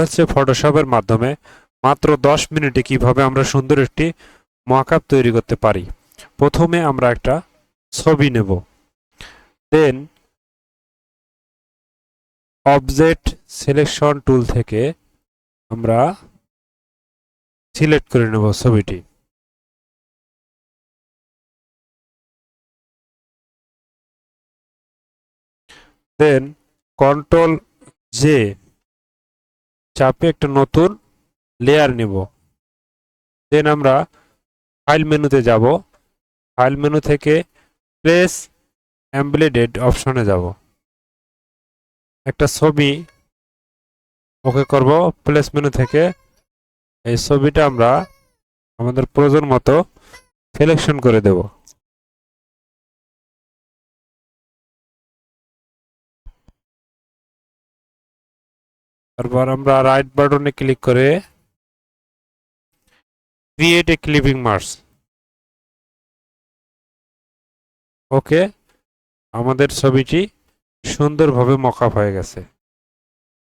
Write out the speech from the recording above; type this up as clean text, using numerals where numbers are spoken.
হচ্ছে ফটোশপের মাধ্যমে মাত্র 10 মিনিটে কিভাবে আমরা সুন্দর একটি মকআপ তৈরি করতে পারি। প্রথমে আমরা একটা ছবি নেব, দেন অবজেক্ট সিলেকশন টুল থেকে আমরা সিলেক্ট করে নেব ছবিটি। দেন কন্ট্রোল জে চাপে একটা নতুন লেয়ার নেব। দেন আমরা ফাইল মেনুতে যাব, ফাইল মেনু থেকে প্লেস এমবেডেড অপশনে যাব, একটা ছবি ওকে করব প্লেস মেনু থেকে। এই ছবিটা আমরা আমাদের প্রয়োজন মতো সিলেকশন করে দেব। তারপর আমরা রাইট বাটনে ক্লিক করে ক্রিয়েট এ ক্লিপিং মাস্ক। ওকে, আমাদের ছবিটি সুন্দরভাবে মকআপ হয়ে গেছে।